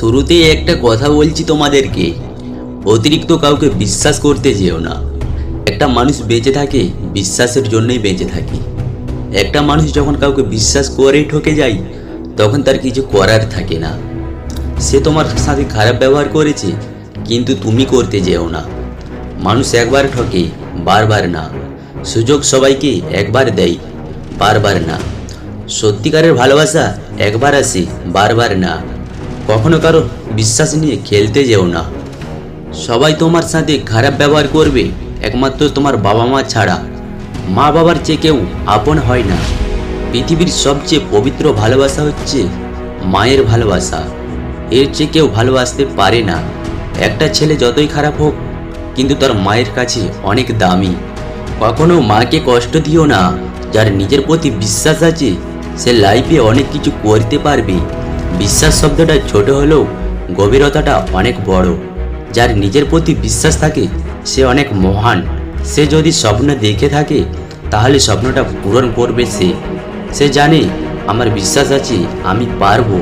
শুরুতেই একটা কথা বলছি তোমাদেরকে, অতিরিক্ত কাউকে বিশ্বাস করতে যেও না। একটা মানুষ বেঁচে থাকে বিশ্বাসের জন্যই বেঁচে থাকে। একটা মানুষ যখন কাউকে বিশ্বাস করে ঠকে যায় তখন তার কিছু করার থাকে না। সে তোমার সাথে খারাপ ব্যবহার করেছে, কিন্তু তুমি করতে যেও না। মানুষ একবার ঠকে, বারবার না। সুযোগ সবাইকে একবার দেয়, বারবার না। সত্যিকারের ভালোবাসা একবার আসে, বারবার না। কখনো কারো বিশ্বাস নিয়ে খেলতে যেও না। সবাই তোমার সাথে খারাপ ব্যবহার করবে একমাত্র তোমার বাবা মা ছাড়া। মা বাবার চেয়ে কেউ আপন হয় না। পৃথিবীর সবচেয়ে পবিত্র ভালোবাসা হচ্ছে মায়ের ভালোবাসা। এর চেয়ে কেউ ভালোবাসতে পারে না। একটা ছেলে যতই খারাপ হোক, কিন্তু তার মায়ের কাছে অনেক দামি। কখনো মাকে কষ্ট দিও না। যার নিজের প্রতি বিশ্বাস আছে সে লাইফে অনেক কিছু করতে পারবে। বিশ্বাস শব্দটা ছোট হলেও গভীরতাটা অনেক বড়। যার নিজের প্রতি বিশ্বাস থাকে সে অনেক মহান। সে যদি স্বপ্ন দেখে থাকে তাহলে স্বপ্নটা পূরণ করবে। সে জানে আমার বিশ্বাস আছে, আমি পারবো।